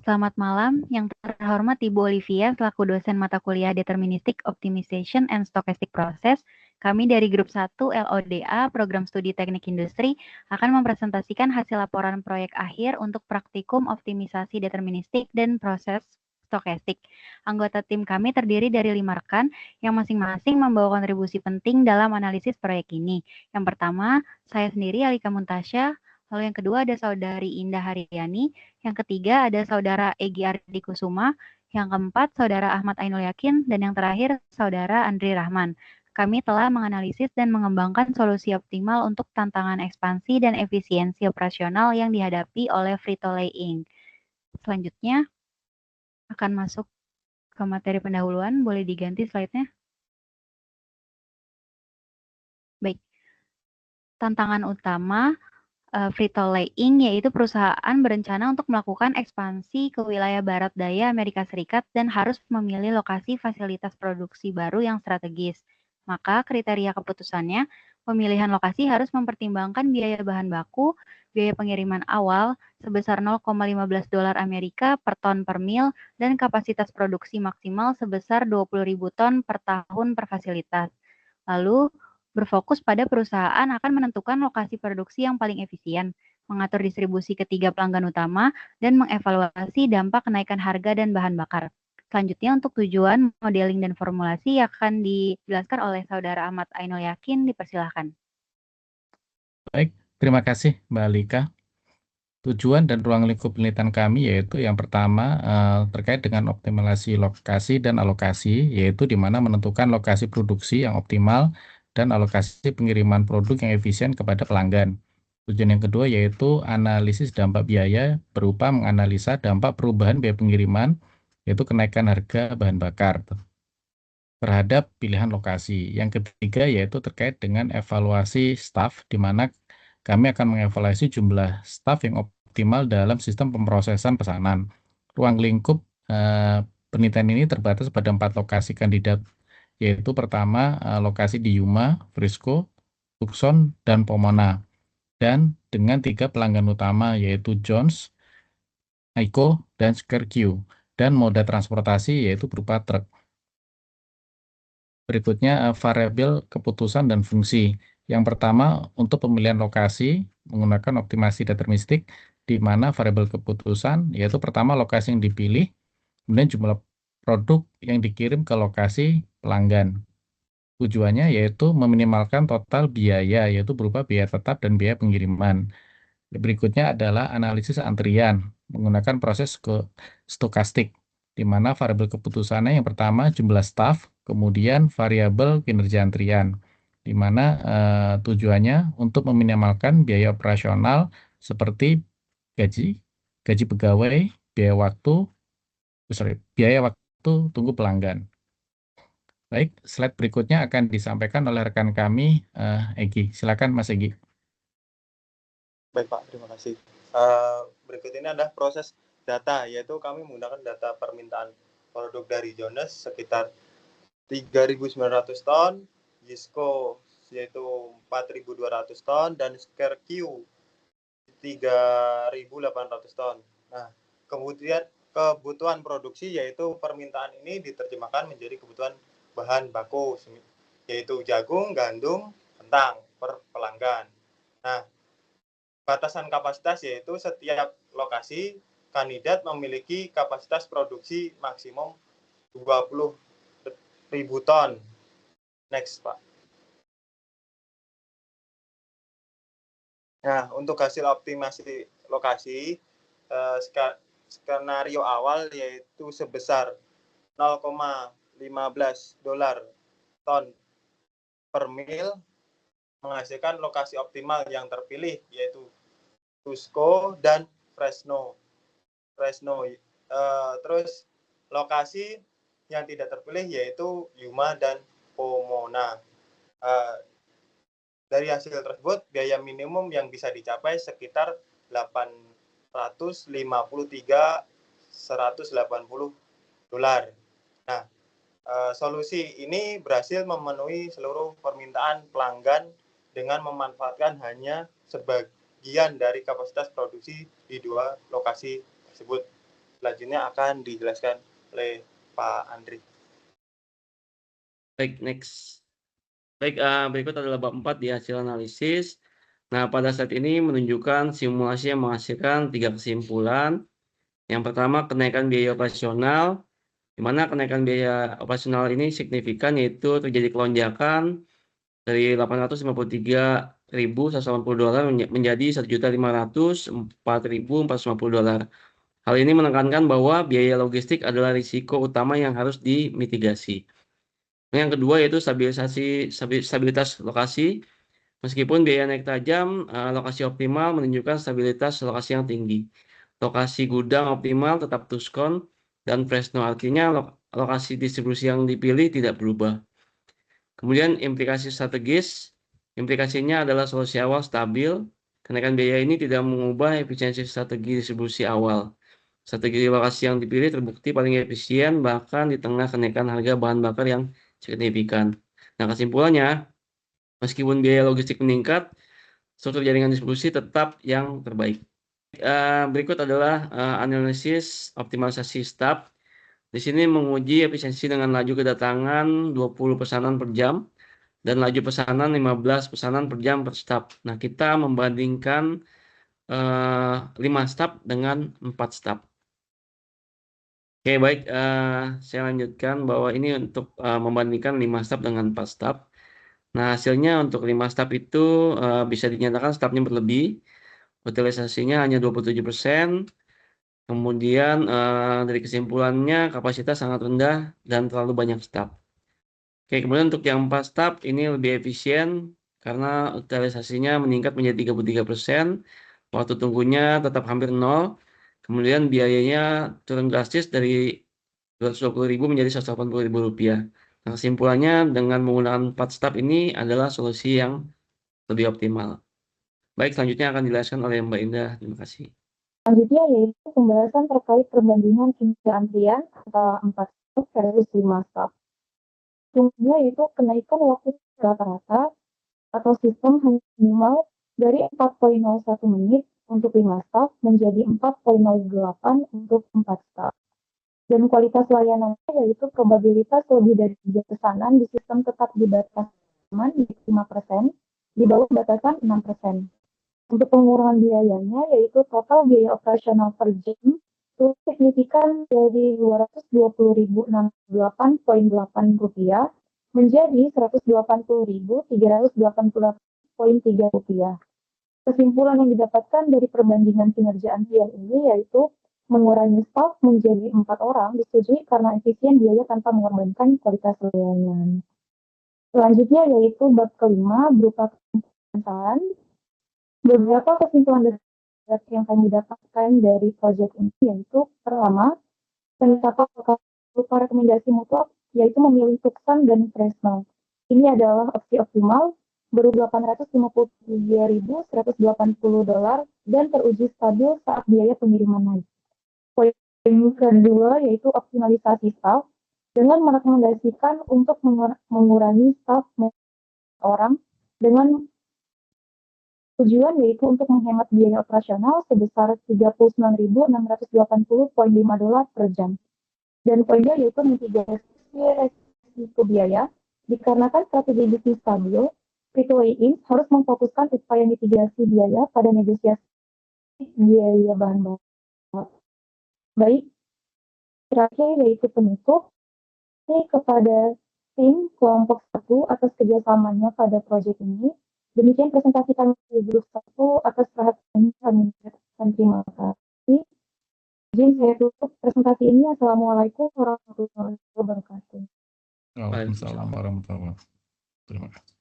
Selamat malam, yang terhormat Ibu Olivia selaku dosen mata kuliah Deterministic Optimization and Stochastic Process. Kami dari Grup 1 LODA, Program Studi Teknik Industri, akan mempresentasikan hasil laporan proyek akhir untuk praktikum optimisasi deterministik dan proses stokastik. Anggota tim kami terdiri dari 5 rekan yang masing-masing membawa kontribusi penting dalam analisis proyek ini. Yang pertama, saya sendiri Alika Muntasya, lalu yang kedua ada Saudari Indah Haryani, yang ketiga ada Saudara Egy Ardi Kusuma, yang keempat Saudara Ahmad Ainul Yakin, dan yang terakhir Saudara Andri Rahman. Kami telah menganalisis dan mengembangkan solusi optimal untuk tantangan ekspansi dan efisiensi operasional yang dihadapi oleh Frito-Lay Inc. Selanjutnya akan masuk ke materi pendahuluan, boleh diganti slide-nya. Baik, tantangan utama Frito-Lay Inc. yaitu perusahaan berencana untuk melakukan ekspansi ke wilayah barat daya Amerika Serikat dan harus memilih lokasi fasilitas produksi baru yang strategis. Maka kriteria keputusannya, pemilihan lokasi harus mempertimbangkan biaya bahan baku, biaya pengiriman awal sebesar $0,15 Amerika per ton per mil, dan kapasitas produksi maksimal sebesar 20.000 ton per tahun per fasilitas. Lalu, berfokus pada perusahaan akan menentukan lokasi produksi yang paling efisien, mengatur distribusi ke 3 pelanggan utama, dan mengevaluasi dampak kenaikan harga dan bahan bakar. Selanjutnya untuk tujuan, modeling, dan formulasi akan dijelaskan oleh Saudara Ahmad Ainul Yakin, dipersilahkan. Baik, terima kasih Mbak Alika. Tujuan dan ruang lingkup penelitian kami yaitu yang pertama terkait dengan optimalisasi lokasi dan alokasi, yaitu di mana menentukan lokasi produksi yang optimal dan alokasi pengiriman produk yang efisien kepada pelanggan. Tujuan yang kedua yaitu analisis dampak biaya berupa menganalisa dampak perubahan biaya pengiriman, yaitu kenaikan harga bahan bakar terhadap pilihan lokasi. Yang ketiga yaitu terkait dengan evaluasi staf, di mana kami akan mengevaluasi jumlah staf yang optimal dalam sistem pemrosesan pesanan. Ruang lingkup penelitian ini terbatas pada 4 lokasi kandidat, yaitu pertama lokasi di Yuma, Frisco, Tucson, dan Pomona. Dan dengan 3 pelanggan utama yaitu Jones, Aiko, dan Skerq, dan moda transportasi yaitu berupa truk. Berikutnya variabel keputusan dan fungsi. Yang pertama untuk pemilihan lokasi menggunakan optimasi deterministik, di mana variabel keputusan yaitu pertama lokasi yang dipilih, kemudian jumlah produk yang dikirim ke lokasi pelanggan. Tujuannya yaitu meminimalkan total biaya, yaitu berupa biaya tetap dan biaya pengiriman. Berikutnya adalah analisis antrian menggunakan proses stokastik, di mana variabel keputusannya yang pertama jumlah staf, kemudian variabel kinerja antrian, di mana tujuannya untuk meminimalkan biaya operasional seperti gaji pegawai, biaya waktu tunggu pelanggan. Baik, slide berikutnya akan disampaikan oleh rekan kami, Egy. Silakan Mas Egy. Baik Pak, terima kasih. Berikut ini adalah proses data, yaitu kami menggunakan data permintaan produk dari Jones sekitar 3.900 ton, Yisco yaitu 4.200 ton, dan Skerq 3.800 ton. Nah, kemudian kebutuhan produksi yaitu permintaan ini diterjemahkan menjadi kebutuhan bahan baku, yaitu jagung, gandum, kentang per pelanggan. Nah, batasan kapasitas yaitu setiap lokasi kandidat memiliki kapasitas produksi maksimum 20.000 ton. Next, Pak. Nah, untuk hasil optimasi lokasi, skenario awal yaitu sebesar $0,15 ton per mil menghasilkan lokasi optimal yang terpilih yaitu Tucson dan Fresno. Terus lokasi yang tidak terpilih yaitu Yuma dan Pomona. Dari hasil tersebut, biaya minimum yang bisa dicapai sekitar $853.180. Nah, solusi ini berhasil memenuhi seluruh permintaan pelanggan dengan memanfaatkan hanya sebagian dari kapasitas produksi di 2 lokasi tersebut. selanjutnya akan dijelaskan oleh Pak Andri. Baik, next. Baik, berikut adalah bab 4 di hasil analisis. Nah, pada saat ini menunjukkan simulasi yang menghasilkan 3 kesimpulan. Yang pertama, kenaikan biaya operasional, di mana kenaikan biaya operasional ini signifikan, yaitu terjadi kelonjakan dari $853.180 menjadi $1.504.450. Hal ini menekankan bahwa biaya logistik adalah risiko utama yang harus dimitigasi. Yang kedua yaitu stabilitas lokasi. Meskipun biaya naik tajam, lokasi optimal menunjukkan stabilitas lokasi yang tinggi. Lokasi gudang optimal tetap tuskon dan Fresno, artinya lokasi distribusi yang dipilih tidak berubah. Kemudian implikasi strategis, implikasinya adalah solusi awal stabil. Kenaikan biaya ini tidak mengubah efisiensi strategi distribusi awal. Strategi lokasi yang dipilih terbukti paling efisien bahkan di tengah kenaikan harga bahan bakar yang signifikan. Nah, kesimpulannya, meskipun biaya logistik meningkat, struktur jaringan distribusi tetap yang terbaik. Berikut adalah analisis optimalisasi staf. Di sini menguji efisiensi dengan laju kedatangan 20 pesanan per jam dan laju pesanan 15 pesanan per jam per staf. Nah, kita membandingkan 5 staf dengan 4 staf. Oke, baik, saya lanjutkan bahwa ini untuk membandingkan 5 staf dengan 4 staf. Nah, hasilnya untuk 5 staf itu bisa dinyatakan stafnya berlebih, utilisasinya hanya 27%. Kemudian dari kesimpulannya kapasitas sangat rendah dan terlalu banyak staf. Oke, kemudian untuk yang 4 staf ini lebih efisien karena utilisasinya meningkat menjadi 33%, waktu tunggunya tetap hampir 0. Kemudian biayanya turun drastis dari Rp220.000 menjadi Rp180.000. Nah, kesimpulannya dengan menggunakan 4 staf ini adalah solusi yang lebih optimal. Baik, selanjutnya akan dijelaskan oleh Mbak Indah. Terima kasih. Selanjutnya yaitu pembahasan terkait perbandingan kinerja antrian antara 4 staf versus 5 staf. Sungguhnya yaitu kenaikan waktu rata-rata atau sistem hanya minimal dari 4,01 menit untuk 5 staf menjadi 4,08 untuk 4 staf. Dan kualitas layanannya yaitu probabilitas lebih dari 3 pesanan di sistem tetap di batas aman di 5%, di bawah batasan 6%. Untuk pengurangan biayanya yaitu total biaya operasional per jam turun signifikan dari Rp220.068,8 menjadi Rp180.388,3. Kesimpulan yang didapatkan dari perbandingan kinerja antrian ini yaitu mengurangi staf menjadi 4 orang disetujui karena efisien biaya tanpa mengorbankan kualitas layanan. Selanjutnya yaitu bab kelima berupa kesimpulan. Beberapa kesimpulan yang kami dapatkan dari proyek ini yaitu pertama, penetapan berupa rekomendasi mutlak yaitu memilih Tucson dan Fresno. Ini adalah opsi optimal berupa $853.180 dan teruji stabil saat biaya pengiriman naik. Poin kedua yaitu optimalisasi staf dengan merekomendasikan untuk mengurangi staf orang dengan tujuan yaitu untuk menghemat biaya operasional sebesar $39.680,5 per jam. Dan poinnya yaitu mitigasi risiko biaya dikarenakan strategi bisnis stabil, P2A harus memfokuskan upaya mitigasi biaya pada negosiasi biaya bahan bakar. Baik, terakhir yaitu penutup. Kepada tim kelompok 1 atas kerjasamanya pada proyek ini. Demikian presentasi kami di grup 1 atas perhatiannya kami ucapkan terima kasih. Izin saya tutup presentasi ini. Assalamualaikum warahmatullahi wabarakatuh. Waalaikumsalam warahmatullahi wabarakatuh. Terima kasih.